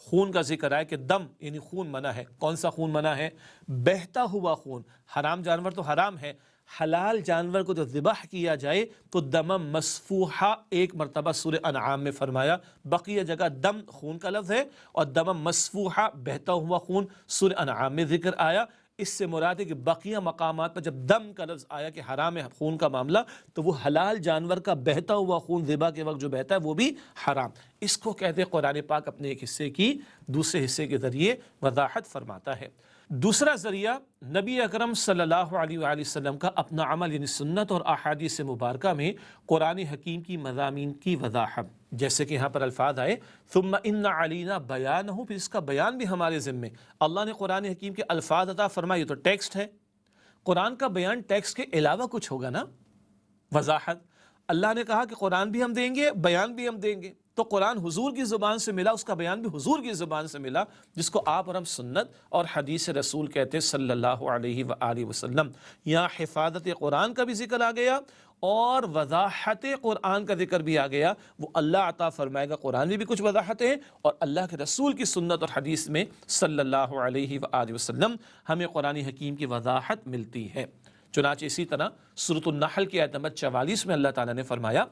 خون کا ذکر آیا کہ دم یعنی خون منع ہے. کون سا خون منع ہے؟ بہتا ہوا خون. حرام جانور تو حرام ہے، حلال جانور کو جو ذبح کیا جائے تو دم مسفوحہ ایک مرتبہ سورہ انعام میں فرمایا، بقیہ جگہ دم خون کا لفظ ہے، اور دم مسفوحہ بہتا ہوا خون سورہ انعام میں ذکر آیا. اس سے مراد ہے کہ بقیہ مقامات پر جب دم کا لفظ آیا کہ حرام ہے خون کا معاملہ، تو وہ حلال جانور کا بہتا ہوا خون ذبح کے وقت جو بہتا ہے وہ بھی حرام. اس کو کہتے ہیں قرآن پاک اپنے ایک حصے کی دوسرے حصے کے ذریعے وضاحت فرماتا ہے. دوسرا ذریعہ نبی اکرم صلی اللہ علیہ وآلہ وسلم کا اپنا عمل یعنی سنت اور احادیث مبارکہ میں قرآن حکیم کی مضامین کی وضاحت. جیسے کہ یہاں پر الفاظ آئے ثم ان علینا بیانہ، پھر اس کا بیان بھی ہمارے ذمے. اللہ نے قرآن حکیم کے الفاظ عطا فرمائے، یہ تو ٹیکسٹ ہے. قرآن کا بیان ٹیکسٹ کے علاوہ کچھ ہوگا نا، وضاحت. اللہ نے کہا کہ قرآن بھی ہم دیں گے، بیان بھی ہم دیں گے. تو قرآن حضور کی زبان سے ملا، اس کا بیان بھی حضور کی زبان سے ملا، جس کو آپ اور ہم سنت اور حدیث رسول کہتے ہیں صلی اللہ علیہ وآلہ وسلم. یہاں حفاظت قرآن کا بھی ذکر آ گیا اور وضاحت قرآن کا ذکر بھی آ گیا. وہ اللہ عطا فرمائے گا. قرآن میں بھی کچھ وضاحتیں اور اللہ کے رسول کی سنت اور حدیث میں صلی اللہ علیہ وآلہ وسلم ہمیں قرآن حکیم کی وضاحت ملتی ہے. چنانچہ اسی طرح سورۃ النحل کی آیت نمبر 44 میں اللہ تعالیٰ نے فرمایا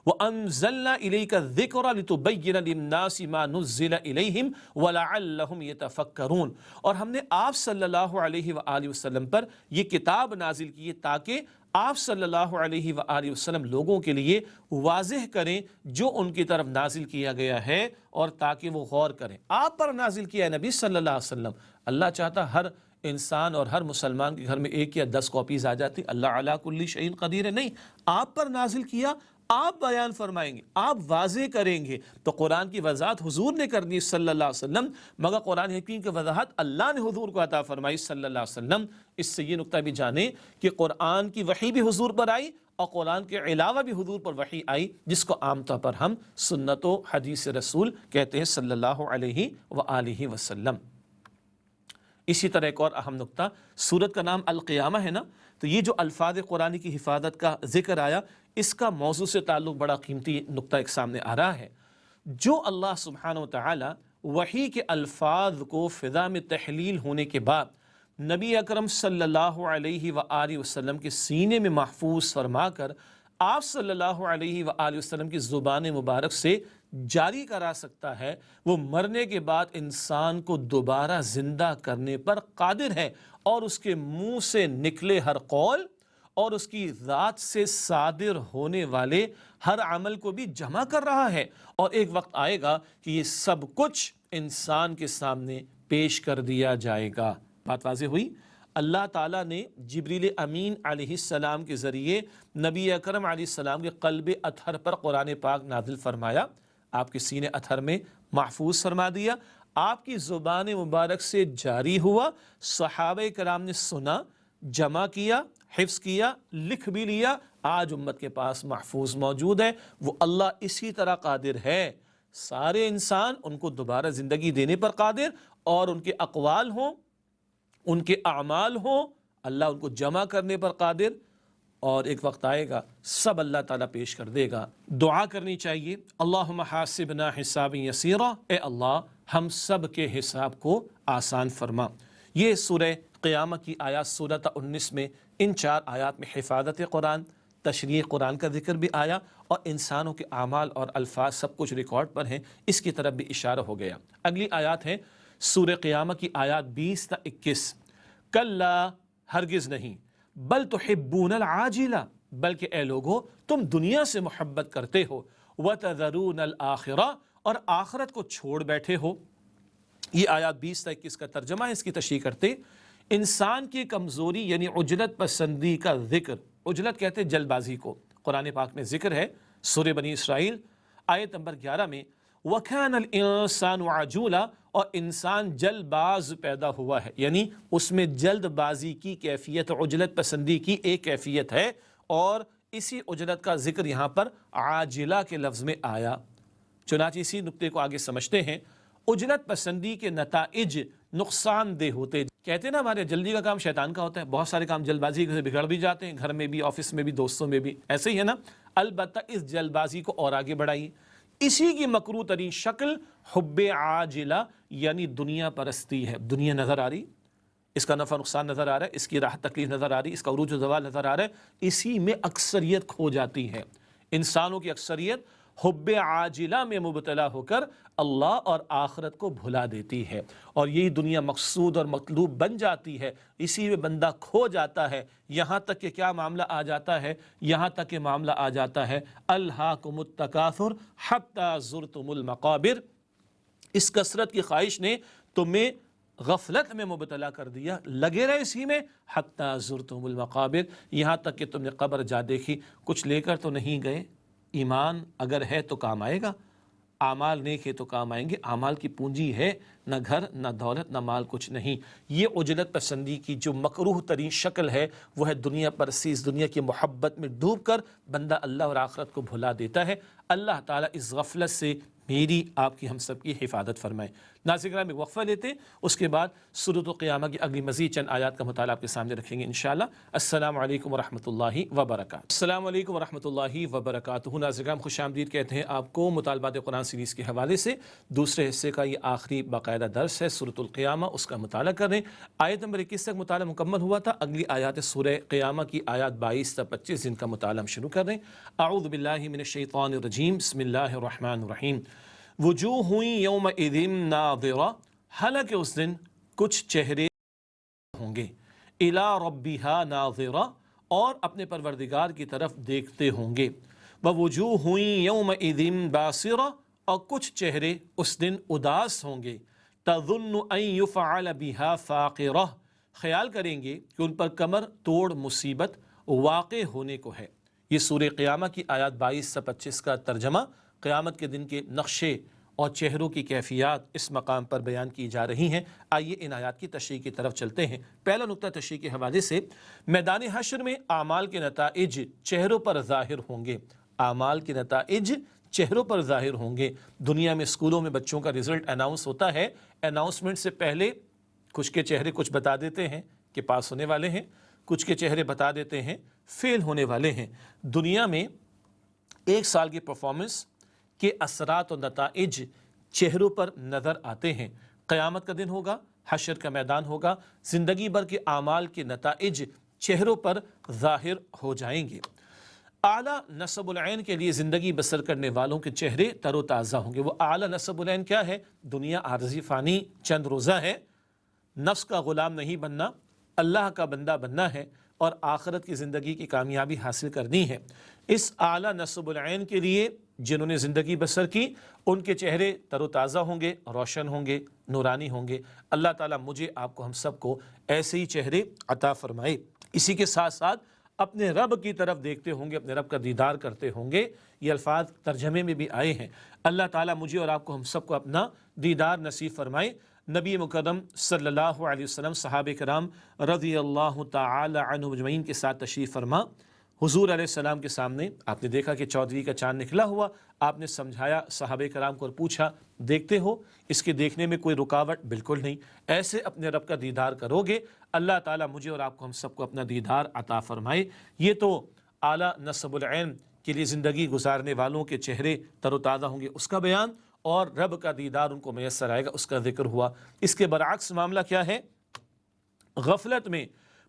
وَأَنزَلْنَا إِلَيْكَ الذِّكْرَ لِتُبَيِّنَ لِلنَّاسِ مَا نُزِّلَ إِلَيْهِمْ وَلَعَلَّهُمْ يَتَفَكَّرُونَ. اور ہم نے آپ صلی اللہ علیہ وآلہ وسلم پر یہ کتاب نازل کی ہے تاکہ آپ صلی اللہ علیہ وآلہ وسلم لوگوں کے لیے واضح کریں جو ان کی طرف نازل کیا گیا ہے، اور تاکہ وہ غور کریں. آپ پر نازل کیا ہے نبی صلی اللہ علیہ وسلم. اللہ چاہتا ہر انسان اور ہر مسلمان کے گھر میں 1 یا 10 کاپیز آ جاتی. اللہ علی کل شیء قدیر ہے. نہیں، آپ پر نازل کیا، آپ بیان فرمائیں گے، آپ واضح کریں گے. تو قرآن کی وضاحت حضور نے کرنی صلی اللہ علیہ وسلم، مگر قرآن حکیم کی وضاحت اللہ نے حضور کو عطا فرمائی صلی اللہ علیہ وسلم. اس سے یہ نقطہ بھی جانیں کہ قرآن کی وحی بھی حضور پر آئی اور قرآن کے علاوہ بھی حضور پر وحی آئی، جس کو عام طور پر ہم سنت و حدیث رسول کہتے ہیں صلی اللہ علیہ وآلہ وسلم. اسی طرح ایک اور اہم نقطہ، سورت کا نام القیامہ ہے نا، تو یہ جو الفاظ قرآن کی حفاظت کا ذکر آیا، اس کا موضوع سے تعلق بڑا قیمتی نقطہ ایک سامنے آ رہا ہے. جو اللہ سبحانہ وتعالی وحی کے الفاظ کو فضا میں تحلیل ہونے کے بعد نبی اکرم صلی اللہ علیہ وآلہ وسلم کے سینے میں محفوظ فرما کر آپ صلی اللہ علیہ وآلہ وسلم کی زبان مبارک سے جاری کرا سکتا ہے، وہ مرنے کے بعد انسان کو دوبارہ زندہ کرنے پر قادر ہے، اور اس کے منہ سے نکلے ہر قول اور اس کی ذات سے صادر ہونے والے ہر عمل کو بھی جمع کر رہا ہے. اور ایک وقت آئے گا کہ یہ سب کچھ انسان کے سامنے پیش کر دیا جائے گا. بات واضح ہوئی؟ اللہ تعالیٰ نے جبریل امین علیہ السلام کے ذریعے نبی اکرم علیہ السلام کے قلب اطہر پر قرآن پاک نازل فرمایا، آپ کے سینے اطہر میں محفوظ فرما دیا، آپ کی زبان مبارک سے جاری ہوا، صحابہ کرام نے سنا، جمع کیا، حفظ کیا، لکھ بھی لیا، آج امت کے پاس محفوظ موجود ہے. وہ اللہ اسی طرح قادر ہے، سارے انسان ان کو دوبارہ زندگی دینے پر قادر، اور ان کے اقوال ہوں، ان کے اعمال ہوں، اللہ ان کو جمع کرنے پر قادر. اور ایک وقت آئے گا سب اللہ تعالیٰ پیش کر دے گا. دعا کرنی چاہیے، اللہم حاسبنا حسابا یسیرا، اے اللہ ہم سب کے حساب کو آسان فرما. یہ سورہ قیامہ کی آیات سورۃ 19 میں ان 4 آیات میں حفاظت قرآن، تشریح قرآن کا ذکر بھی آیا، اور انسانوں کے اعمال اور الفاظ سب کچھ ریکارڈ پر ہیں، اس کی طرف بھی اشارہ ہو گیا. اگلی آیات ہیں سورہ قیامہ کی آیات 20 تا 21. کلا، ہرگز نہیں، بل تحبون العاجلہ، بلکہ اے لوگو تم دنیا سے محبت کرتے ہو، وتذرون الآخرہ، اور آخرت کو چھوڑ بیٹھے ہو. یہ آیات 20 تا 21 کا ترجمہ ہے. اس کی تشریح کرتے انسان کی کمزوری یعنی عجلت پسندی کا ذکر، عجلت کہتے جلد بازی کو، قرآن پاک میں ذکر ہے سورہ بنی اسرائیل آیت نمبر 11 میں وَكَانَ الْإِنسَانُ عَجُولًا، اور انسان جلد باز پیدا ہوا ہے، یعنی اس میں جلد بازی کی کیفیت، عجلت پسندی کی ایک کیفیت ہے. اور اسی عجلت کا ذکر یہاں پر عاجلہ کے لفظ میں آیا. چنانچہ اسی نقطے کو آگے سمجھتے ہیں. عجلت پسندی کے نتائج نقصان دہ ہوتے، کہتے ہیں نا ہمارے جلدی کا کام شیطان کا ہوتا ہے، بہت سارے کام جلد بازی سے بگڑ بھی جاتے ہیں، گھر میں بھی، آفس میں بھی، دوستوں میں بھی، ایسے ہی ہے نا. البتہ اس جلد بازی کو اور آگے بڑھائیے. اسی کی مکروہ ترین شکل حب عاجلہ یعنی دنیا پرستی ہے، دنیا نظر آ رہی، اس کا نفع نقصان نظر آ رہا ہے، اس کی راحت تکلیف نظر آ رہی، اس کا عروج و زوال نظر آ رہا ہے، اسی میں اکثریت کھو جاتی ہے۔ انسانوں کی اکثریت حب عاجلہ میں مبتلا ہو کر اللہ اور آخرت کو بھلا دیتی ہے، اور یہی دنیا مقصود اور مطلوب بن جاتی ہے، اسی میں بندہ کھو جاتا ہے۔ یہاں تک کہ کیا معاملہ آ جاتا ہے، یہاں تک کہ معاملہ آ جاتا ہے الہاکم التکاثر حتی زرتم المقابر، اس کثرت کی خواہش نے تمہیں غفلت میں مبتلا کر دیا، لگے رہے اسی میں، حتی زرتم المقابر، یہاں تک کہ تم نے قبر جا دیکھی، کچھ لے کر تو نہیں گئے۔ ایمان اگر ہے تو کام آئے گا، اعمال نیک ہے تو کام آئیں گے۔ اعمال کی پونجی ہے، نہ گھر نہ دولت نہ مال، کچھ نہیں۔ یہ عجلت پسندی کی جو مکروہ ترین شکل ہے وہ ہے دنیا پرستی، اس دنیا کی محبت میں ڈوب کر بندہ اللہ اور آخرت کو بھلا دیتا ہے۔ اللہ تعالیٰ اس غفلت سے میری آپ کی ہم سب کی حفاظت فرمائے۔ ناظرین گرامی، وقفہ لیتے ہیں، اس کے بعد سورۃ القیامہ کی اگلی مزید چند آیات کا مطالعہ آپ کے سامنے رکھیں گے انشاءاللہ۔ السلام علیکم ورحمۃ اللہ وبرکاتہ۔ السلام علیکم ورحمۃ اللہ وبرکاتہ۔ ناظرین گرامی، خوش آمدید کہتے ہیں آپ کو مطالبات قرآن سیریز کے حوالے سے۔ دوسرے حصے کا یہ آخری باقاعدہ درس ہے سورۃ القیامہ، اس کا مطالعہ کر رہے ہیں۔ آیت نمبر 21 تک مطالعہ مکمل ہوا تھا، اگلی آیات سورہ قیامہ کی آیات 22 تا 25 جن کا مطالعہ ہم شروع کر رہے ہیں۔ اعوذ باللہ من الشیطان الرجیم، بسم اللہ الرحمن الرحیم۔ وجوہ یومئذ ناظرہ، حالانکہ اس دن کچھ چہرے ہوں گے، الی ربہا ناظرہ، اور اپنے پروردگار کی طرف دیکھتے ہوں گے، ووجوہ یومئذ باسرہ، اور کچھ چہرے اس دن اداس ہوں گے، تظن ان یفعل بہا فاقرہ، خیال کریں گے کہ ان پر کمر توڑ مصیبت واقع ہونے کو ہے۔ یہ سورہ قیامہ کی آیات 22 سے 25 کا ترجمہ، قیامت کے دن کے نقشے اور چہروں کی کیفیات اس مقام پر بیان کی جا رہی ہیں۔ آئیے ان آیات کی تشریح کی طرف چلتے ہیں۔ پہلا نقطہ تشریح کے حوالے سے، میدان حشر میں اعمال کے نتائج چہروں پر ظاہر ہوں گے، اعمال کے نتائج چہروں پر ظاہر ہوں گے۔ دنیا میں اسکولوں میں بچوں کا رزلٹ اناؤنس ہوتا ہے، اناؤنسمنٹ سے پہلے کچھ کے چہرے کچھ بتا دیتے ہیں کہ پاس ہونے والے ہیں، کچھ کے چہرے بتا دیتے ہیں فیل ہونے والے ہیں۔ دنیا میں ایک سال کی پرفارمنس کے اثرات و نتائج چہروں پر نظر آتے ہیں۔ قیامت کا دن ہوگا، حشر کا میدان ہوگا، زندگی بھر کے اعمال کے نتائج چہروں پر ظاہر ہو جائیں گے۔ اعلیٰ نصب العین کے لیے زندگی بسر کرنے والوں کے چہرے تر و تازہ ہوں گے۔ وہ اعلیٰ نصب العین کیا ہے؟ دنیا عارضی فانی چند روزہ ہے، نفس کا غلام نہیں بننا، اللہ کا بندہ بننا ہے، اور آخرت کی زندگی کی کامیابی حاصل کرنی ہے۔ اس اعلیٰ نصب العین کے لیے جنہوں نے زندگی بسر کی، ان کے چہرے تر و تازہ ہوں گے، روشن ہوں گے، نورانی ہوں گے۔ اللہ تعالیٰ مجھے آپ کو ہم سب کو ایسے ہی چہرے عطا فرمائے۔ اسی کے ساتھ ساتھ اپنے رب کی طرف دیکھتے ہوں گے، اپنے رب کا دیدار کرتے ہوں گے۔ یہ الفاظ ترجمے میں بھی آئے ہیں۔ اللہ تعالیٰ مجھے اور آپ کو ہم سب کو اپنا دیدار نصیب فرمائے۔ نبی مکرم صلی اللہ علیہ وسلم صحابہ کرام رضی اللہ تعالی عنہم اجمعین کے ساتھ تشریف فرما، حضور علیہ السلام کے سامنے آپ نے دیکھا کہ چودھری کا چاند نکلا ہوا، آپ نے سمجھایا صحابہ کرام کو اور پوچھا دیکھتے ہو؟ اس کے دیکھنے میں کوئی رکاوٹ بالکل نہیں، ایسے اپنے رب کا دیدار کرو گے۔ اللہ تعالیٰ مجھے اور آپ کو ہم سب کو اپنا دیدار عطا فرمائے۔ یہ تو اعلیٰ نصب العین کے لیے زندگی گزارنے والوں کے چہرے تر و تازہ ہوں گے اس کا بیان، اور رب کا دیدار ان کو میسر آئے گا اس کا ذکر ہوا۔ اس کے برعکس معاملہ کیا ہے؟ غفلت میں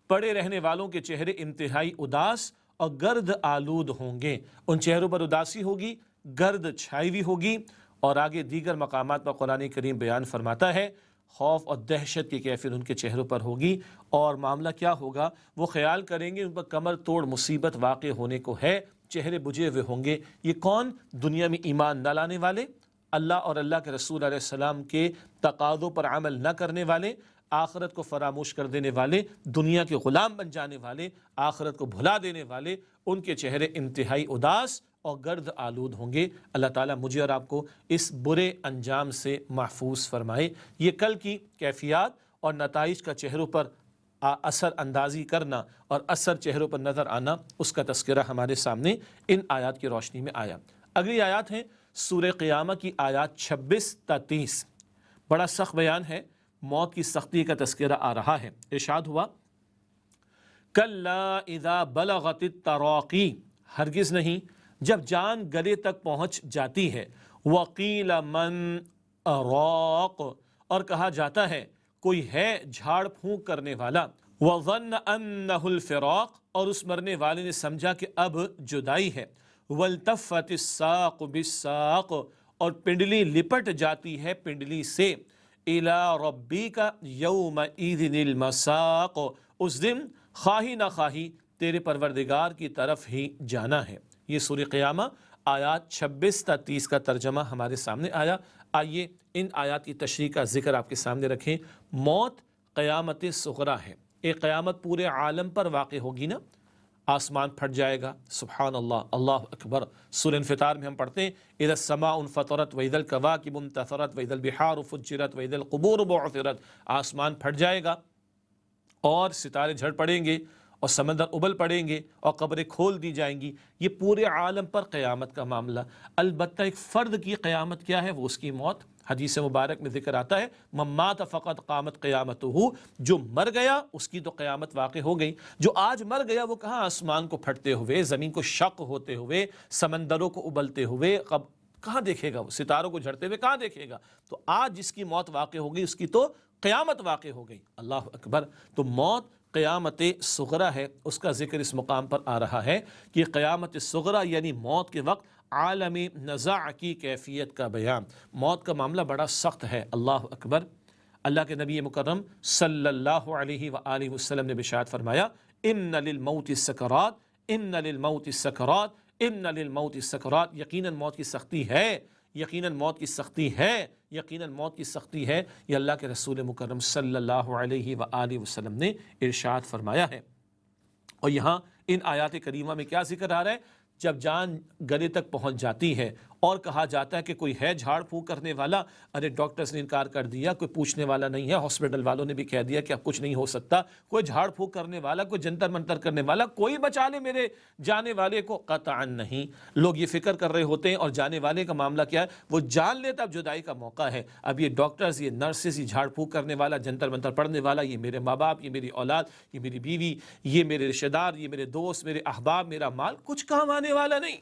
پڑے رہنے والوں کے چہرے انتہائی اداس اور گرد آلود ہوں گے، ان چہروں پر اداسی ہوگی، گرد چھائی ہوئی ہوگی، اور آگے دیگر مقامات پر قرآن کریم بیان فرماتا ہے خوف اور دہشت کی کیفیت ان کے چہروں پر ہوگی، اور معاملہ کیا ہوگا؟ وہ خیال کریں گے ان پر کمر توڑ مصیبت واقع ہونے کو ہے، چہرے بجھے ہوئے ہوں گے۔ یہ کون؟ دنیا میں ایمان نہ لانے والے، اللہ اور اللہ کے رسول علیہ السلام کے تقاضوں پر عمل نہ کرنے والے، آخرت کو فراموش کر دینے والے، دنیا کے غلام بن جانے والے، آخرت کو بھلا دینے والے، ان کے چہرے انتہائی اداس اور گرد آلود ہوں گے۔ اللہ تعالیٰ مجھے اور آپ کو اس برے انجام سے محفوظ فرمائے۔ یہ کل کی کیفیات اور نتائج کا چہروں پر اثر اندازی کرنا اور اثر چہروں پر نظر آنا، اس کا تذکرہ ہمارے سامنے ان آیات کی روشنی میں آیا۔ اگلی آیات ہیں سورہ قیامہ کی آیات 26 تا 30۔ بڑا سخت بیان ہے، موت کی سختی کا تذکرہ آ رہا ہے۔ ارشاد ہوا کَلَّا اِذَا بَلَغَتِ التَّرَاقِی، ہرگز نہیں جب جان گلے تک پہنچ جاتی ہے، وَقِیلَ مَن، اراق، اور کہا جاتا ہے کوئی ہے جھاڑ پھونک کرنے والا، وظن انہ الفراق، اور اس مرنے والے نے سمجھا کہ اب جدائی ہے، والتفت الساق بالساق، اور پنڈلی لپٹ جاتی ہے پنڈلی سے، الی ربک یومئذ المساق، اس دن خواہی نہ خواہی تیرے پروردگار کی طرف ہی جانا ہے۔ یہ سورہ قیامہ آیات 26 تا 30 کا ترجمہ ہمارے سامنے آیا۔ آئیے ان آیات کی تشریح کا ذکر آپ کے سامنے رکھیں۔ موت قیامت صغریٰ ہے، ایک قیامت پورے عالم پر واقع ہوگی نا، آسمان پھٹ جائے گا، سبحان اللہ، اللہ اکبر۔ سورہ انفطار میں ہم پڑھتے ہیں اذا السماء انفطرت واذا الکواکب انتثرت واذا البحار فجرت واذا القبور بعثرت، آسمان پھٹ جائے گا اور ستارے جھڑ پڑیں گے اور سمندر ابل پڑیں گے اور قبریں کھول دی جائیں گی۔ یہ پورے عالم پر قیامت کا معاملہ۔ البتہ ایک فرد کی قیامت کیا ہے؟ وہ اس کی موت۔ حدیث مبارک میں ذکر آتا ہے من مات فقط قامت قیامتہ، جو مر گیا اس کی تو قیامت واقع ہو گئی۔ جو آج مر گیا وہ کہاں آسمان کو پھٹتے ہوئے، زمین کو شق ہوتے ہوئے، سمندروں کو ابلتے ہوئے کہاں دیکھے گا؟ وہ ستاروں کو جھڑتے ہوئے کہاں دیکھے گا؟ تو آج جس کی موت واقع ہو گئی اس کی تو قیامت واقع ہو گئی۔ اللہ اکبر۔ تو موت قیامت صغریٰ ہے، اس کا ذکر اس مقام پر آ رہا ہے کہ قیامت صغریٰ یعنی موت کے وقت عالم نزاع کی کیفیت کا بیان۔ موت کا معاملہ بڑا سخت ہے۔ اللہ اکبر۔ اللہ کے نبی مکرم صلی اللہ علیہ وآلہ وسلم نے بشارت فرمایا ان للموت سکرات، ان للموت سکرات، ان للموت سکرات، یقیناً موت کی سختی ہے، یقیناً موت کی سختی ہے، یقیناً موت کی سختی ہے۔ یہ اللہ کے رسول مکرم صلی اللہ علیہ وآلہ وسلم نے ارشاد فرمایا ہے۔ اور یہاں ان آیات کریمہ میں کیا ذکر آ رہا ہے؟ جب جان گلے تک پہنچ جاتی ہے اور کہا جاتا ہے کہ کوئی ہے جھاڑ پھونک کرنے والا، ارے ڈاکٹرز نے انکار کر دیا، کوئی پوچھنے والا نہیں ہے، ہاسپٹل والوں نے بھی کہہ دیا کہ اب کچھ نہیں ہو سکتا، کوئی جھاڑ پھونک کرنے والا، کوئی جنتر منتر کرنے والا، کوئی بچا لے میرے جانے والے کو، قطعاً نہیں۔ لوگ یہ فکر کر رہے ہوتے ہیں اور جانے والے کا معاملہ کیا ہے؟ وہ جان لیتا اب جدائی کا موقع ہے، اب یہ ڈاکٹرز، یہ نرسز، یہ جھاڑ پھونک کرنے والا، جنتر منتر پڑھنے والا، یہ میرے ماں باپ، یہ میری اولاد، یہ میری بیوی، یہ میرے رشتہ دار، یہ میرے دوست، میرے احباب، میرا مال، کچھ کام آنے والا نہیں،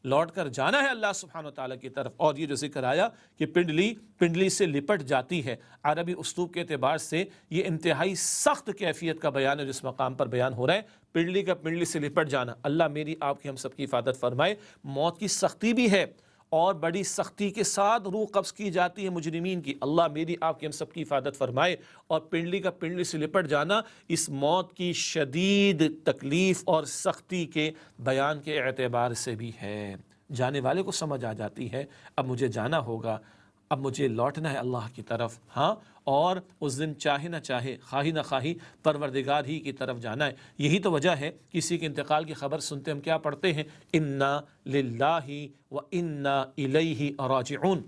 لوٹ کر جانا ہے اللہ سبحانہ وتعالیٰ کی طرف۔ اور یہ جو ذکر آیا کہ پنڈلی سے لپٹ جاتی ہے، عربی اسلوب کے اعتبار سے یہ انتہائی سخت کیفیت کا بیان ہے جس مقام پر بیان ہو رہا ہے، پنڈلی سے لپٹ جانا۔ اللہ میری آپ کی ہم سب کی حفاظت فرمائے۔ موت کی سختی بھی ہے اور بڑی سختی کے ساتھ روح قبض کی جاتی ہے مجرمین کی، اللہ میری آپ کی ہم سب کی حفاظت فرمائے۔ اور پنڈلی سے لپٹ جانا اس موت کی شدید تکلیف اور سختی کے بیان کے اعتبار سے بھی ہے۔ جانے والے کو سمجھ آ جاتی ہے اب مجھے جانا ہوگا، اب مجھے لوٹنا ہے اللہ کی طرف، ہاں، اور اس دن چاہے نہ چاہے، خواہی نہ خواہی پروردگار ہی کی طرف جانا ہے۔ یہی تو وجہ ہے کسی کے انتقال کی خبر سنتے ہم کیا پڑھتے ہیں؟ انا للہ و انا الیہ راجعون،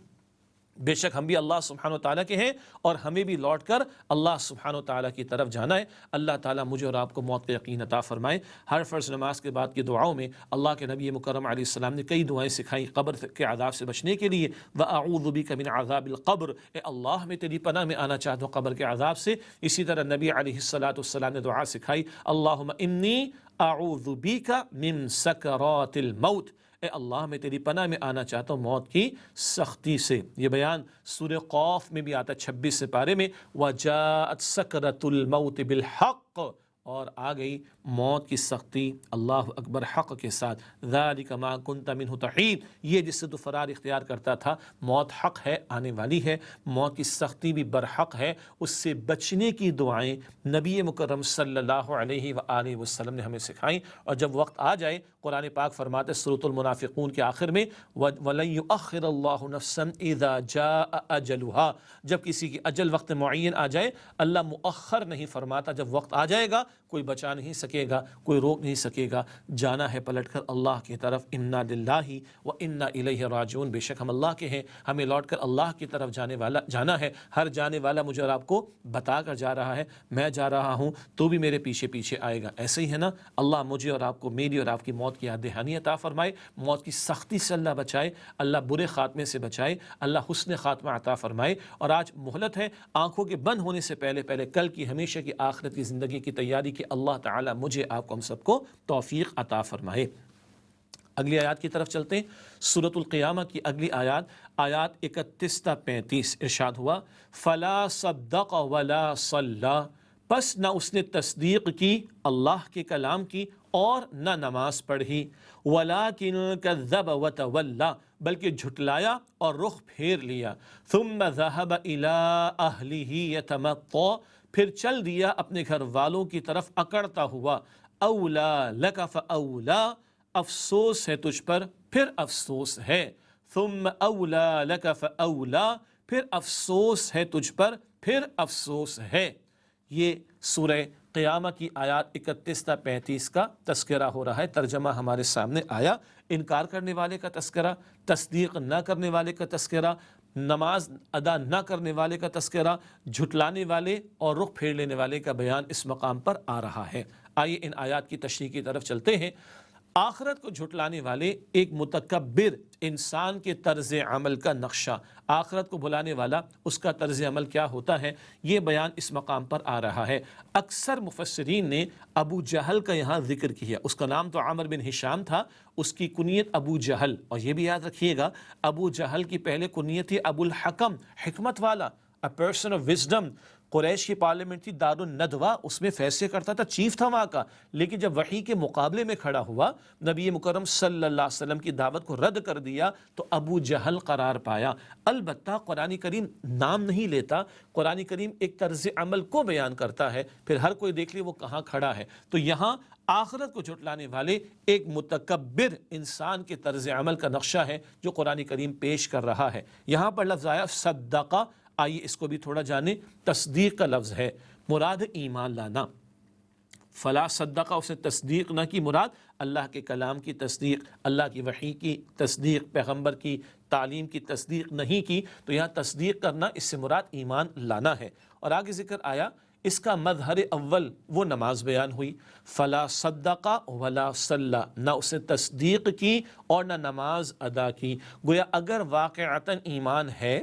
بے شک ہم بھی اللہ سبحانہ وتعالیٰ کے ہیں اور ہمیں بھی لوٹ کر اللہ سبحانہ وتعالیٰ کی طرف جانا ہے۔ اللہ تعالیٰ مجھے اور آپ کو موت کا یقین عطا فرمائے۔ ہر فرض نماز کے بعد کی دعاؤں میں اللہ کے نبی مکرم علیہ السلام نے کئی دعائیں سکھائیں قبر کے عذاب سے بچنے کے لیے۔ وَأَعُوذُ بِكَ مِنْ عَذَابِ الْقَبْرِ، اے اللہ میں تیری پناہ میں آنا چاہتا ہوں قبر کے عذاب سے۔ اسی طرح نبی علیہ السلام نے دعا سکھائی اللہم انی اعوذ بک من سکرات الموت، اے اللہ میں تیری پناہ میں آنا چاہتا ہوں موت کی سختی سے۔ یہ بیان سورہ قاف میں بھی آتا ہے 26 سے پارے میں، وَجَاءَتْ سَكْرَةُ الْمَوْتِ بِالْحَقِّ، اور آ گئی موت کی سختی اللہ اکبر حق کے ساتھ۔ ذَلِكَ مَا كُنْتَ مِنْهُ تَحِيدُ، یہ جس سے تو فرار اختیار کرتا تھا، موت حق ہے، آنے والی ہے، موت کی سختی بھی برحق ہے، اس سے بچنے کی دعائیں نبی مکرم صلی اللہ علیہ وآلہ وسلم نے ہمیں سکھائیں۔ اور جب وقت آ جائے، قرآن پاک فرماتے سورۃ المنافقون کے آخر میں وَلَن يُؤَخِّرَ اللَّهُ نَفْسًا إِذَا جَاءَ أَجَلُهَا، جب کسی کی اجل وقت معین آ جائے اللہ مؤخر نہیں فرماتا، جب وقت آ جائے گا کوئی بچا نہیں سکے گا، کوئی روک نہیں سکے گا، جانا ہے پلٹ کر اللہ کی طرف۔ انا للہ و انا الیہ راجعون، بے شک ہم اللہ کے ہیں، ہمیں لوٹ کر اللہ کی طرف جانا ہے۔ ہر جانے والا مجھے اور آپ کو بتا کر جا رہا ہے میں جا رہا ہوں تو بھی میرے پیچھے پیچھے آئے گا، ایسے ہی ہے نا۔ اللہ مجھے اور آپ کو، میری اور آپ کی موت کی یاد دہانی عطا فرمائے، موت کی سختی سے اللہ بچائے، اللہ برے خاتمے سے بچائے، اللہ حسن خاتمہ عطا فرمائے۔ اور آج مہلت ہے، آنکھوں کے بند ہونے سے پہلے کل کی ہمیشہ کی آخرت کی زندگی کی تیاری کہ اللہ تعالیٰ مجھے آپ کو ہم سب کو توفیق عطا فرمائے۔ اگلی آیات کی طرف چلتے ہیں۔ سورۃ القیامہ کی اگلی آیات 31 تا 35 ارشاد ہوا فلا صدق ولا صلی، پس نہ اس نے تصدیق کی اللہ کے کلام کی اور نہ نماز پڑھی، ولیکن کذب وتولی، بلکہ جھٹلایا اور رخ پھیر لیا، ثم ذهب الى اہلہ یتمطى، پھر چل دیا اپنے گھر والوں کی طرف اکڑتا ہوا، اولا لک فاولا، افسوس ہے تجھ پر پھر افسوس ہے، ثم اولا لک فاولا، پھر افسوس ہے تجھ پر پھر افسوس ہے۔ یہ سورہ قیامہ کی آیات 31 تا 35 کا تذکرہ ہو رہا ہے۔ ترجمہ ہمارے سامنے آیا، انکار کرنے والے کا تذکرہ، تصدیق نہ کرنے والے کا تذکرہ، نماز ادا نہ کرنے والے کا تذکرہ، جھٹلانے والے اور رخ پھیر لینے والے کا بیان اس مقام پر آ رہا ہے۔ آئیے ان آیات کی تشریح کی طرف چلتے ہیں۔ آخرت کو جھٹلانے والے ایک متکبر انسان کے طرز عمل کا نقشہ، آخرت کو بھلانے والا اس کا طرز عمل کیا ہوتا ہے، یہ بیان اس مقام پر آ رہا ہے۔ اکثر مفسرین نے ابو جہل کا یہاں ذکر کیا، اس کا نام تو عامر بن ہشام تھا، اس کی کنیت ابو جہل، اور یہ بھی یاد رکھیے گا ابو جہل کی پہلے کنیت تھی ابو الحکم، حکمت والا، a person of wisdom۔ قریش کی پارلیمنٹ تھی دار الندوہ، اس میں فیصلے کرتا تھا، چیف تھا وہاں کا، لیکن جب وحی کے مقابلے میں کھڑا ہوا، نبی مکرم صلی اللہ علیہ وسلم کی دعوت کو رد کر دیا تو ابو جہل قرار پایا۔ البتہ قرآن کریم نام نہیں لیتا، قرآن کریم ایک طرز عمل کو بیان کرتا ہے، پھر ہر کوئی دیکھ لے وہ کہاں کھڑا ہے۔ تو یہاں آخرت کو جھٹلانے والے ایک متکبر انسان کے طرز عمل کا نقشہ ہے جو قرآن کریم پیش کر رہا ہے۔ یہاں پر لفظ آیا صدقہ، آئیے اس کو بھی تھوڑا جانیں۔ تصدیق کا لفظ ہے، مراد ایمان لانا۔ فلا صدقہ، اس نے تصدیق نہ کی، مراد اللہ کے کلام کی تصدیق، اللہ کی وحی کی تصدیق، پیغمبر کی تعلیم کی تصدیق نہیں کی، تو یہاں تصدیق کرنا اس سے مراد ایمان لانا ہے۔ اور آگے ذکر آیا اس کا مظہر اول وہ نماز بیان ہوئی، فلا صدقہ ولا صلی، نہ اس نے تصدیق کی اور نہ نماز ادا کی۔ گویا اگر واقعتاً ایمان ہے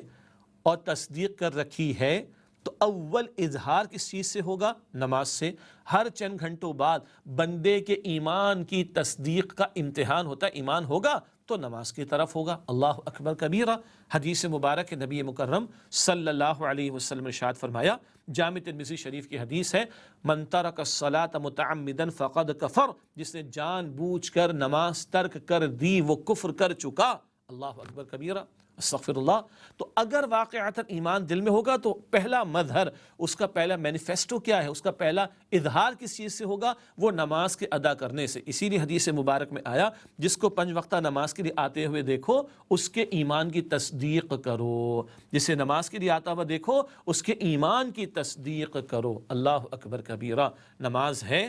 اور تصدیق کر رکھی ہے تو اول اظہار کس چیز سے ہوگا؟ نماز سے۔ ہر چند گھنٹوں بعد بندے کے ایمان کی تصدیق کا امتحان ہوتا ہے، ایمان ہوگا تو نماز کی طرف ہوگا۔ اللہ اکبر کبیرہ۔ حدیث مبارک نبی مکرم صلی اللہ علیہ وسلم ارشاد فرمایا، جامع ترمذی شریف کی حدیث ہے، من ترک الصلاۃ متعمدا فقد کفر، جس نے جان بوجھ کر نماز ترک کر دی وہ کفر کر چکا۔ اللہ اکبر کبیرہ، استغفر اللہ۔ تو اگر واقعتاً ایمان دل میں ہوگا تو پہلا مظہر، اس کا پہلا مینیفیسٹو کیا ہے، اس کا پہلا اظہار کس چیز سے ہوگا؟ وہ نماز کے ادا کرنے سے۔ اسی لیے حدیث مبارک میں آیا، جس کو 5 وقتہ نماز کے لیے آتے ہوئے دیکھو اس کے ایمان کی تصدیق کرو، جسے نماز کے لیے آتا ہوا دیکھو اس کے ایمان کی تصدیق کرو۔ اللہ اکبر کبیرہ۔ نماز ہے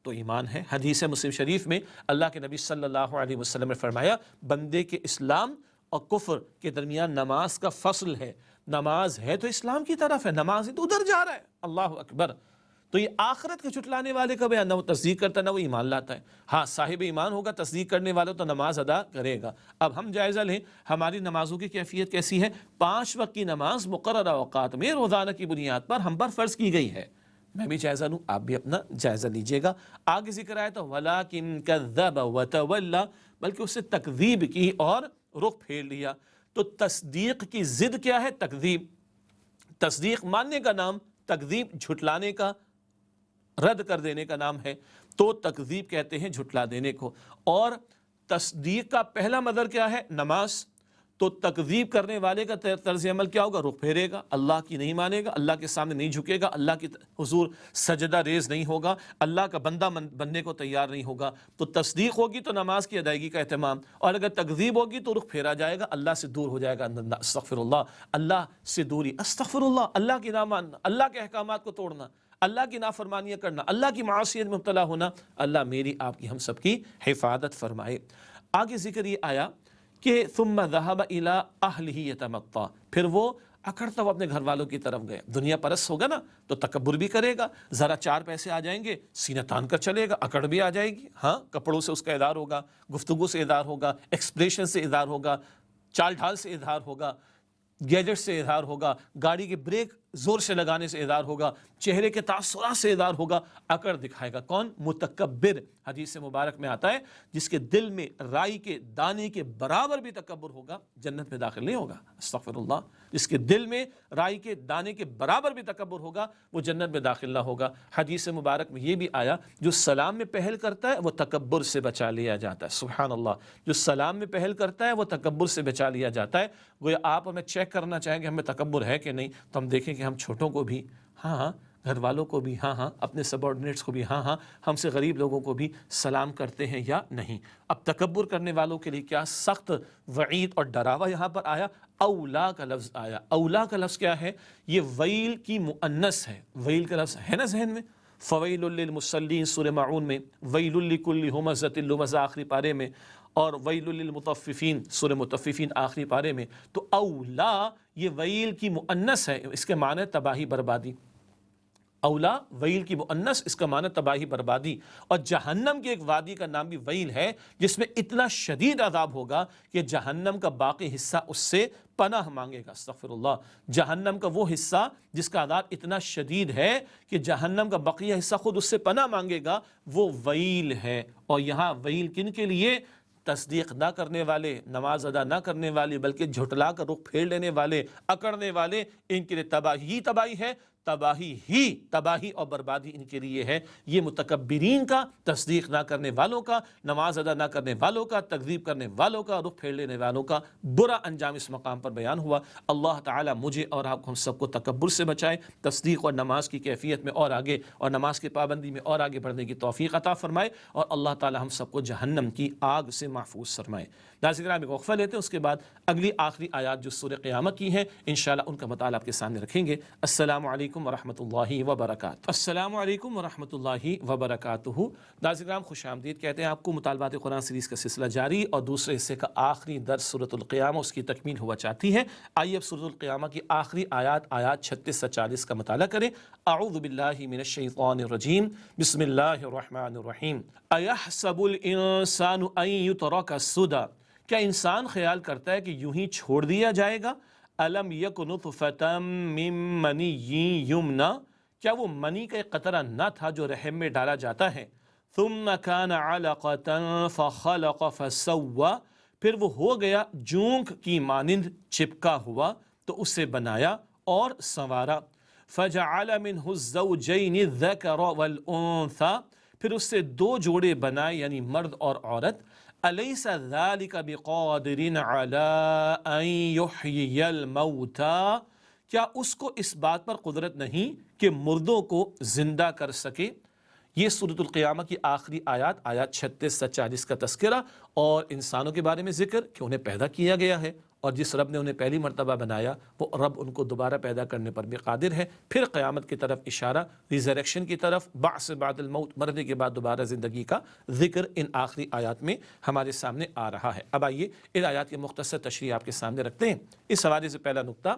تو ایمان ہے۔ حدیث مسلم شریف میں اللہ کے نبی صلی اللہ علیہ وسلم نے فرمایا، بندے کے اسلام اور کفر کے درمیان نماز کا فصل ہے۔ نماز ہے تو اسلام کی طرف ہے، نماز ہے تو ادھر جا رہا ہے۔ اللہ اکبر۔ تو یہ آخرت کے جھٹلانے والے کا بیان، نہ وہ تصدیق کرتا نہ وہ ایمان لاتا ہے۔ ہاں صاحب ایمان ہوگا، تصدیق کرنے والا تو نماز ادا کرے گا۔ اب ہم جائزہ لیں ہماری نمازوں کی کیفیت کیسی ہے۔ 5 وقت کی نماز مقررہ اوقات میں روزانہ کی بنیاد پر ہم پر فرض کی گئی ہے۔ میں بھی جائزہ لوں، آپ بھی اپنا جائزہ لیجئے گا۔ آگے ذکر آیا تو وَلَٰكِن كَذَّبَ وَتَوَلَّى، بلکہ اس سے تکذیب کی اور رخ پھیر لیا۔ تو تصدیق کی ضد کیا ہے؟ تکذیب۔ تصدیق ماننے کا نام، تکذیب جھٹلانے کا، رد کر دینے کا نام ہے۔ تو تکذیب کہتے ہیں جھٹلا دینے کو۔ اور تصدیق کا پہلا مظہر کیا ہے؟ نماز۔ تو تکذیب کرنے والے کا طرز عمل کیا ہوگا؟ رخ پھیرے گا، اللہ کی نہیں مانے گا، اللہ کے سامنے نہیں جھکے گا، اللہ کی حضور سجدہ ریز نہیں ہوگا، اللہ کا بندہ بننے کو تیار نہیں ہوگا۔ تو تصدیق ہوگی تو نماز کی ادائیگی کا اہتمام، اور اگر تکذیب ہوگی تو رخ پھیرا جائے گا، اللہ سے دور ہو جائے گا۔ استغفر اللہ، اللہ سے دوری، استغفر اللہ، اللہ کی نہ ماننا، اللہ کے احکامات کو توڑنا، اللہ کی نافرمانیاں کرنا، اللہ کی معاصیت میں مبتلا ہونا۔ اللہ میری آپ کی ہم سب کی حفاظت فرمائے۔ آگے ذکر یہ آیا کہ ثم ذهب الى اهله يتمطى، پھر وہ اکڑتا ہوا اپنے گھر والوں کی طرف گئے۔ دنیا پرست ہوگا نا تو تکبر بھی کرے گا، ذرا 4 پیسے آ جائیں گے سینہ تان کر چلے گا، اکڑ بھی آ جائے گی۔ ہاں کپڑوں سے اس کا اظہار ہوگا، گفتگو سے اظہار ہوگا، ایکسپریشن سے اظہار ہوگا، چال ڈھال سے اظہار ہوگا، گیجٹ سے اظہار ہوگا، گاڑی کے بریک زور سے لگانے سے اظہار ہوگا، چہرے کے تاثرات سے اظہار ہوگا، اکڑ دکھائے گا۔ کون؟ متکبر۔ حدیث مبارک میں آتا ہے جس کے دل میں رائی کے دانے کے برابر بھی تکبر ہوگا جنت میں داخل نہیں ہوگا۔ استغفر اللہ۔ جس کے دل میں رائی کے دانے کے برابر بھی تکبر ہوگا وہ جنت میں داخل نہ ہوگا۔ حدیث مبارک میں یہ بھی آیا جو سلام میں پہل کرتا ہے وہ تکبر سے بچا لیا جاتا ہے۔ سبحان اللہ۔ جو سلام میں پہل کرتا ہے وہ تکبر سے بچا لیا جاتا ہے۔ گویا آپ اور میں چیک کرنا چاہیں کہ ہمیں تکبر ہے کہ نہیں، تو ہم دیکھیں کہ ہم چھوٹوں کو بھی، ہاں گھر والوں کو بھی، ہاں اپنے سبارڈینیٹس کو بھی، ہاں ہم سے غریب لوگوں کو بھی سلام کرتے ہیں یا نہیں۔ اب تکبر کرنے والوں کے لیے کیا سخت وعید اور ڈراوا یہاں پر آیا۔ اولا کا لفظ آیا۔ اولا کا لفظ کیا ہے؟ یہ ویل کی مؤنث ہے۔ ویل کا لفظ ہے نا ذہن میں؟ فویل للمصلین سورہ ماعون میں، ویل لکل ہمزۃ لمزہ آخری پارے میں، اور ویل للمطففین سورہ مطففین آخری پارے میں۔ تو اولا یہ ویل کی مؤنث ہے، اس کے معنی تباہی بربادی۔ اولا ویل کی مؤنث، اس کا معنی تباہی بربادی۔ اور جہنم کے ایک وادی کا نام بھی ویل ہے جس میں اتنا شدید عذاب ہوگا کہ جہنم کا باقی حصہ اس سے پناہ مانگے گا۔ استغفر اللہ۔ جہنم کا وہ حصہ جس کا عذاب اتنا شدید ہے کہ جہنم کا بقیہ حصہ خود اس سے پناہ مانگے گا، وہ ویل ہے۔ اور یہاں ویل کن کے لیے؟ تصدیق نہ کرنے والے، نماز ادا نہ کرنے والے، بلکہ جھٹلا کر رخ پھیر لینے والے، اکڑنے والے، ان کے لیے تباہی ہے، تباہی اور بربادی ان کے لیے ہے۔ یہ متکبرین کا، تصدیق نہ کرنے والوں کا، نماز ادا نہ کرنے والوں کا، تکذیب کرنے والوں کا، رخ پھیر لینے والوں کا برا انجام اس مقام پر بیان ہوا۔ اللہ تعالیٰ مجھے اور آپ کو، ہم سب کو تکبر سے بچائے، تصدیق اور نماز کی کیفیت میں اور آگے، اور نماز کی پابندی میں اور آگے بڑھنے کی توفیق عطا فرمائے، اور اللہ تعالیٰ ہم سب کو جہنم کی آگ سے محفوظ فرمائے۔ ناظرین کرام، ایک وقفہ لیتے ہیں، اس کے بعد اگلی آخری آیات جو سورہ قیامت کی ہیں انشاءاللہ ان کا مطالعہ آپ کے سامنے رکھیں گے۔ السلام علیکم ورحمۃ اللہ وبرکاتہ۔ السلام علیکم ورحمۃ اللہ وبرکاتہ۔ ناظرین کرام، خوش آمدید کہتے ہیں آپ کو۔ مطالبات قرآن سیریز کا سلسلہ جاری، اور دوسرے حصے کا آخری درس سورۃ القیامہ، اس کی تکمیل ہوا چاہتی ہے۔ آئیے اب سورۃ القیامہ کی آخری آیات 36 سے 40 کا مطالعہ کریں۔ اعوذ باللہ من الشیطان الرجیم، بسم اللہ الرحمن الرحیم۔ ایحسب الانسان ان یترک سدی، کیا انسان خیال کرتا ہے کہ یوں ہی چھوڑ دیا جائے گا؟ الم یک نطفۃ من منی یمنی، کیا وہ منی کا ایک قطرہ نہ تھا جو رحم میں ڈالا جاتا ہے؟ ثم کان علقۃ فخلق فسوی، پھر وہ ہو گیا جونک کی مانند چپکا ہوا تو اسے بنایا اور سنوارا۔ فجعل منہ الزوجین الذکر والانثی، پھر اس سے دو جوڑے بنائے یعنی مرد اور عورت۔ الیس ذلک بقادر علی ان یحیی الموتی، کیا اس کو اس بات پر قدرت نہیں کہ مردوں کو زندہ کر سکے؟ یہ سورۃ القیامہ کی آخری آیات 36 سے 40 کا تذکرہ اور انسانوں کے بارے میں ذکر کہ انہیں پیدا کیا گیا ہے، اور جس رب نے انہیں پہلی مرتبہ بنایا وہ رب ان کو دوبارہ پیدا کرنے پر بھی قادر ہے۔ پھر قیامت کی طرف اشارہ، ریزریکشن کی طرف، بعث بعد الموت، مرنے کے بعد دوبارہ زندگی کا ذکر ان آخری آیات میں ہمارے سامنے آ رہا ہے۔ اب آئیے ان آیات کی مختصر تشریح آپ کے سامنے رکھتے ہیں۔ اس حوالے سے پہلا نقطہ،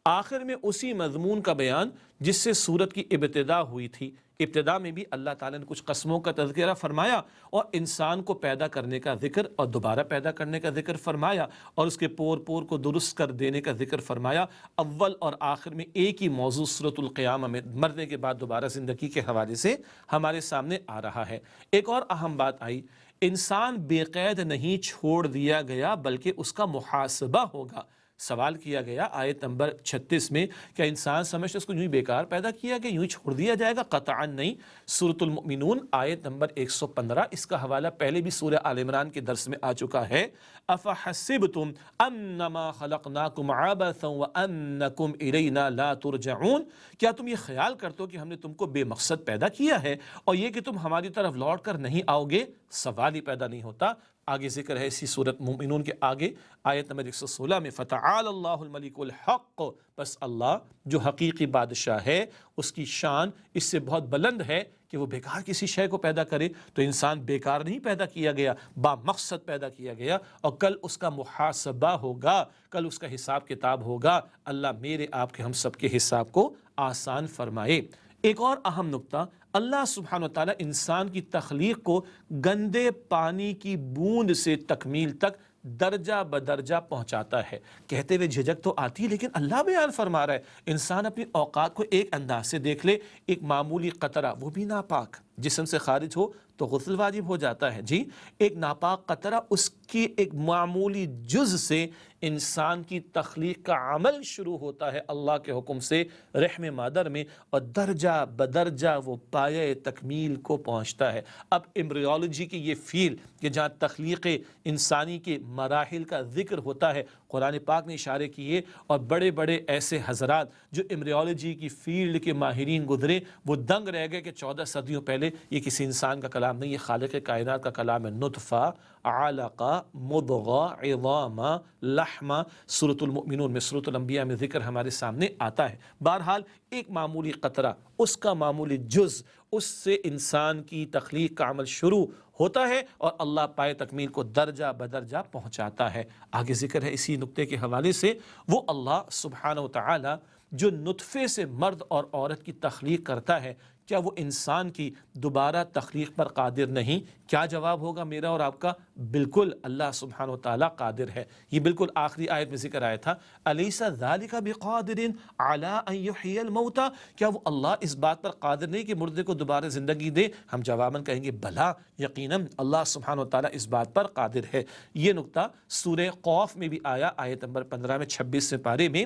آخر میں اسی مضمون کا بیان جس سے سورت کی ابتدا ہوئی تھی۔ ابتدا میں بھی اللہ تعالیٰ نے کچھ قسموں کا تذکرہ فرمایا، اور انسان کو پیدا کرنے کا ذکر اور دوبارہ پیدا کرنے کا ذکر فرمایا، اور اس کے پور پور کو درست کر دینے کا ذکر فرمایا۔ اول اور آخر میں ایک ہی موضوع سورۃ القیامہ میں مرنے کے بعد دوبارہ زندگی کے حوالے سے ہمارے سامنے آ رہا ہے۔ ایک اور اہم بات آئی، انسان بے قید نہیں چھوڑ دیا گیا بلکہ اس کا محاسبہ ہوگا۔ سوال کیا گیا آیت نمبر 36 میں، کیا انسان سمجھتے اس کو یوں ہی بیکار پیدا کیا گیا، یوں ہی چھوڑ دیا جائے گا؟ قطعاً نہیں۔ سورۃ المؤمنون آیت نمبر 115، اس کا حوالہ پہلے بھی سورہ آل عمران کے درس میں آ چکا ہے۔ افحسبتم انما خلقناکم عبثا وانکم الینا لا ترجعون، کیا تم یہ خیال کرتے ہو کہ ہم نے تم کو بے مقصد پیدا کیا ہے اور یہ کہ تم ہماری طرف لوٹ کر نہیں آؤ گے؟ سوال ہی پیدا نہیں ہوتا۔ آگے ذکر ہے اسی سورۃ مومنون کے آگے آیت نمبر 116 میں، فتعال اللہ الملک الحق، بس اللہ جو حقیقی بادشاہ ہے اس کی شان اس سے بہت بلند ہے کہ وہ بیکار کسی شے کو پیدا کرے۔ تو انسان بیکار نہیں پیدا کیا گیا، با مقصد پیدا کیا گیا، اور کل اس کا محاسبہ ہوگا، کل اس کا حساب کتاب ہوگا۔ اللہ میرے آپ کے ہم سب کے حساب کو آسان فرمائے۔ ایک اور اہم نقطہ، اللہ سبحانہ وتعالیٰ انسان کی تخلیق کو گندے پانی کی بوند سے تکمیل تک درجہ بدرجہ پہنچاتا ہے۔ کہتے ہوئے جھجک تو آتی ہے، لیکن اللہ بیان فرما رہا ہے انسان اپنی اوقات کو ایک انداز سے دیکھ لے، ایک معمولی قطرہ، وہ بھی ناپاک، جسم سے خارج ہو تو غسل واجب ہو جاتا ہے جی، ایک ناپاک قطرہ، اس کی ایک معمولی جز سے انسان کی تخلیق کا عمل شروع ہوتا ہے اللہ کے حکم سے رحم مادر میں، اور درجہ بدرجہ وہ پایہ تکمیل کو پہنچتا ہے۔ اب ایمبریولوجی کی یہ فیلڈ کہ جہاں تخلیق انسانی کے مراحل کا ذکر ہوتا ہے، قرآن پاک نے اشارے کیے، اور بڑے بڑے ایسے حضرات جو ایمبریولوجی کی فیلڈ کے ماہرین گزرے، وہ دنگ رہ گئے کہ 14 صدیوں پہلے یہ کسی انسان کا کلام نہیں، یہ خالق کائنات کا کلام ہے۔ نطفہ، علقہ، مضغہ، عظامہ، لحمہ، سورۃ المؤمنون میں، سورۃ الانبیاء میں ذکر ہمارے سامنے آتا ہے۔ بہرحال ایک معمولی قطرہ، اس کا معمولی جز، اس سے انسان کی تخلیق کا عمل شروع ہوتا ہے، اور اللہ پائے تکمیل کو درجہ بدرجہ پہنچاتا ہے۔ آگے ذکر ہے اسی نقطے کے حوالے سے، وہ اللہ سبحانہ و تعالی جو نطفے سے مرد اور عورت کی تخلیق کرتا ہے، کیا وہ انسان کی دوبارہ تخلیق پر قادر نہیں؟ کیا جواب ہوگا میرا اور آپ کا؟ بالکل اللہ سبحانہ و تعالیٰ قادر ہے۔ یہ بالکل آخری آیت میں ذکر آیا تھا، الیس ذالک بقادر علی ان یحیی الموتى، کیا وہ اللہ اس بات پر قادر نہیں کہ مردے کو دوبارہ زندگی دے؟ ہم جواباً کہیں گے بلا، یقیناً اللہ سبحانہ و تعالیٰ اس بات پر قادر ہے۔ یہ نقطہ سورہ قوف میں بھی آیا، آیت نمبر 15 میں 26 پارے میں،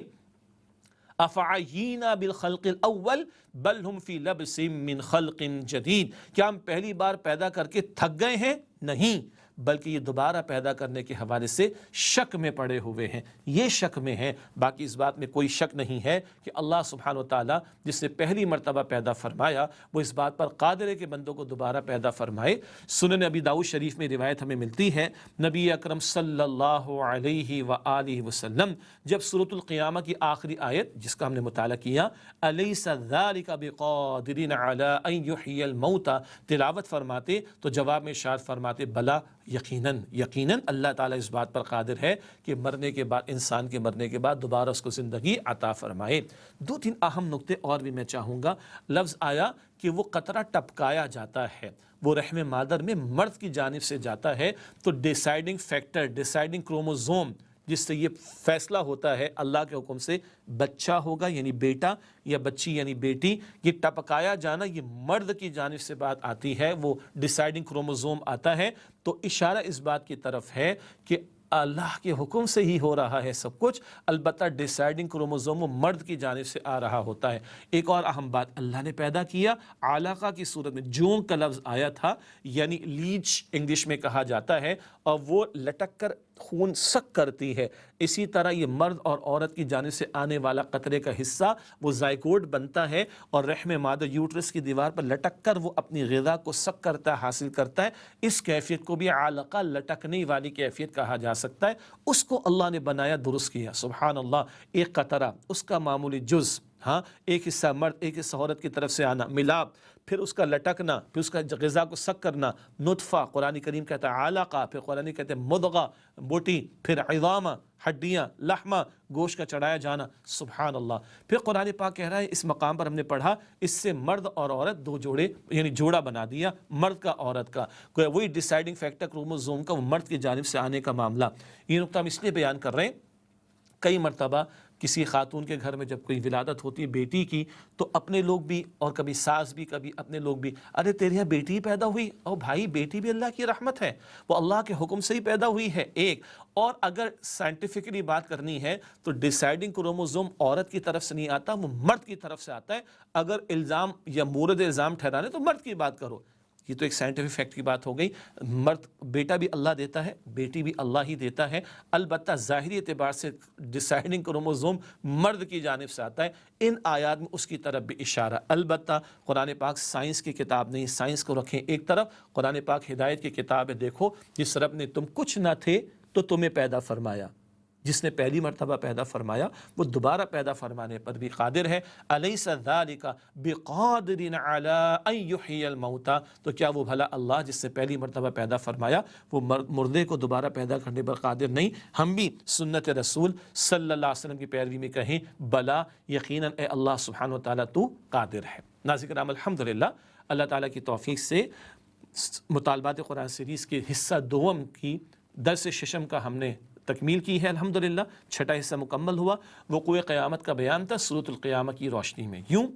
افعینا بالخلق الاول بل ہم فی لبس من خلق جدید، کیا ہم پہلی بار پیدا کر کے تھک گئے ہیں؟ نہیں، بلکہ یہ دوبارہ پیدا کرنے کے حوالے سے شک میں پڑے ہوئے ہیں، یہ شک میں ہیں۔ باقی اس بات میں کوئی شک نہیں ہے کہ اللہ سبحانہ و تعالیٰ جس نے پہلی مرتبہ پیدا فرمایا، وہ اس بات پر قادر ہے کہ بندوں کو دوبارہ پیدا فرمائے۔ سنن ابی داؤد شریف میں روایت ہمیں ملتی ہے، نبی اکرم صلی اللہ علیہ وآلہ وسلم جب سورۃ القیامہ کی آخری آیت جس کا ہم نے مطالعہ کیا، الیس ذالک بقادر علی ان یحیی الموتى، تلاوت فرماتے تو جواب میں ارشاد فرماتے بلا، یقیناً اللہ تعالیٰ اس بات پر قادر ہے کہ مرنے کے بعد، انسان کے مرنے کے بعد دوبارہ اس کو زندگی عطا فرمائے۔ دو تین اہم نقطے اور بھی میں چاہوں گا۔ لفظ آیا کہ وہ قطرہ ٹپکایا جاتا ہے، وہ رحم مادر میں مرد کی جانب سے جاتا ہے، تو ڈیسائیڈنگ فیکٹر، ڈیسائیڈنگ کروموزوم جس سے یہ فیصلہ ہوتا ہے اللہ کے حکم سے بچہ ہوگا یعنی بیٹا، یا بچی یعنی بیٹی، یہ ٹپکایا جانا یہ مرد کی جانب سے بات آتی ہے، وہ ڈیسائیڈنگ کروموزوم آتا ہے، تو اشارہ اس بات کی طرف ہے کہ اللہ کے حکم سے ہی ہو رہا ہے سب کچھ، البتہ ڈیسائیڈنگ کروموزوم مرد کی جانب سے آ رہا ہوتا ہے۔ ایک اور اہم بات، اللہ نے پیدا کیا، علقہ کی صورت میں جون کا لفظ آیا تھا، یعنی لیچ انگلش میں کہا جاتا ہے، اور وہ لٹک کر خون سک کرتی ہے۔ اسی طرح یہ مرد اور عورت کی جانب سے آنے والا قطرے کا حصہ وہ زائگوٹ بنتا ہے، اور رحم مادر یوٹرس کی دیوار پر لٹک کر وہ اپنی غذا کو سک کرتا ہے، حاصل کرتا ہے۔ اس کیفیت کو بھی علقہ، لٹکنے والی کیفیت کہا جا سکتا ہے۔ اس کو اللہ نے بنایا، درست کیا، سبحان اللہ، ایک قطرہ، اس کا معمولی جز، ہاں، ایک حصہ مرد ایک حصہ عورت کی طرف سے آنا، ملاپ، پھر اس کا لٹکنا، پھر اس کا غذا کو سک کرنا، نطفہ قرآن کریم کہتا ہے علقہ، پھر قرآن کہتے ہیں مضغہ بوٹی، پھر عظامہ ہڈیاں، لحمہ گوشت کا چڑھایا جانا، سبحان اللہ۔ پھر قرآن پاک کہہ رہا ہے، اس مقام پر ہم نے پڑھا، اس سے مرد اور عورت دو جوڑے، یعنی جوڑا بنا دیا، مرد کا عورت کا، وہی ڈیسائیڈنگ فیکٹر کروموزوم کا، وہ مرد کی جانب سے آنے کا معاملہ۔ یہ نقطہ ہم اس لیے بیان کر رہے ہیں، کئی مرتبہ کسی خاتون کے گھر میں جب کوئی ولادت ہوتی ہے بیٹی کی، تو اپنے لوگ بھی، اور کبھی ساس بھی، کبھی اپنے لوگ بھی، ارے تیرے یہاں بیٹی ہی پیدا ہوئی، اور بھائی بیٹی بھی اللہ کی رحمت ہے، وہ اللہ کے حکم سے ہی پیدا ہوئی ہے، ایک۔ اور اگر سائنٹیفکلی بات کرنی ہے تو ڈیسائیڈنگ کروموزوم عورت کی طرف سے نہیں آتا، وہ مرد کی طرف سے آتا ہے۔ اگر الزام یا مورد الزام ٹھہرانے تو مرد کی بات کرو، یہ تو ایک سائنٹیفک فیکٹ کی بات ہو گئی۔ مرد بیٹا بھی اللہ دیتا ہے، بیٹی بھی اللہ ہی دیتا ہے، البتہ ظاہری اعتبار سے ڈیسائیڈنگ کروموزوم مرد کی جانب سے آتا ہے۔ ان آیات میں اس کی طرف بھی اشارہ، البتہ قرآن پاک سائنس کی کتاب نہیں، سائنس کو رکھیں ایک طرف، قرآن پاک ہدایت کی کتاب ہے۔ دیکھو، جس رب نے تم کچھ نہ تھے تو تمہیں پیدا فرمایا، جس نے پہلی مرتبہ پیدا فرمایا وہ دوبارہ پیدا فرمانے پر بھی قادر ہے۔ الیس ذالک بقادر علی ان یحیی الموتى، تو کیا وہ بھلا اللہ جس نے پہلی مرتبہ پیدا فرمایا وہ مردے کو دوبارہ پیدا کرنے پر قادر نہیں؟ ہم بھی سنت رسول صلی اللہ علیہ وسلم کی پیروی میں کہیں بلا، یقیناً اے اللہ سبحانہ و تعالیٰ تو قادر ہے۔ ناظرین کرام، الحمدللہ اللہ تعالیٰ کی توفیق سے مطالبات قرآن سیریز کے حصہ دوم کی درس ششم کا ہم نے تکمیل کی ہے الحمدللہ، چھٹا حصہ مکمل ہوا، وقوع قیامت کا بیان تھا سورۃ القیامہ کی روشنی میں۔ یوں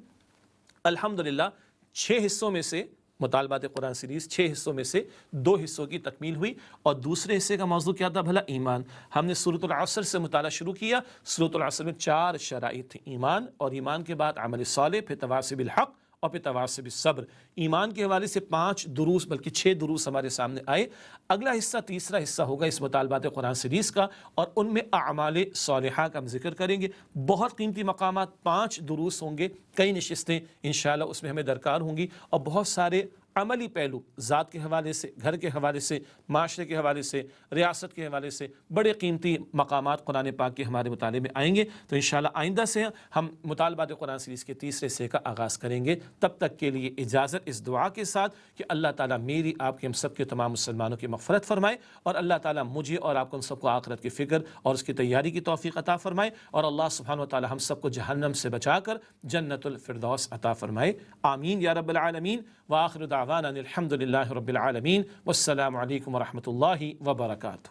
الحمدللہ 6 حصوں میں سے مطالبات قرآن سیریز 6 حصوں میں سے 2 حصوں کی تکمیل ہوئی، اور دوسرے حصے کا موضوع کیا تھا بھلا؟ ایمان۔ ہم نے سورۃ العصر سے مطالعہ شروع کیا۔ سورۃ العصر میں 4 شرائط تھیں، ایمان، اور ایمان کے بعد عمل صالح، پھر تواصی بالحق، اور پھر تواصی بالصبر۔ ایمان کے حوالے سے 5 دروس بلکہ 6 دروس ہمارے سامنے آئے۔ اگلا حصہ تیسرا حصہ ہوگا اس مطالبات قرآن سیریز کا، اور ان میں اعمال صالحہ کا ہم ذکر کریں گے۔ بہت قیمتی مقامات، 5 دروس ہوں گے، کئی نشستیں انشاءاللہ اس میں ہمیں درکار ہوں گی، اور بہت سارے عملی پہلو ذات کے حوالے سے، گھر کے حوالے سے، معاشرے کے حوالے سے، ریاست کے حوالے سے بڑے قیمتی مقامات قرآن پاک کے ہمارے مطالعے میں آئیں گے۔ تو انشاءاللہ آئندہ سے ہم مطالبات قرآن سیریز کے تیسرے حصے کا آغاز کریں گے۔ تب تک کے لیے اجازت اس دعا کے ساتھ کہ اللہ تعالیٰ میری، آپ کے، ہم سب کے تمام مسلمانوں کی مغفرت فرمائے، اور اللہ تعالیٰ مجھے اور آپ کو، ہم سب کو آخرت کی فکر اور اس کی تیاری کی توفیق عطا فرمائے، اور اللہ سبحانہ و تعالیٰ ہم سب کو جہنم سے بچا کر جنت الفردوس عطا فرمائے، آمین یا رب العالمین۔ وآخر دعوانا الحمد للہ رب العالمین، والسلام علیکم ورحمۃ اللہ وبرکاتہ۔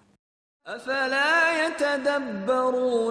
افلا يتدبرون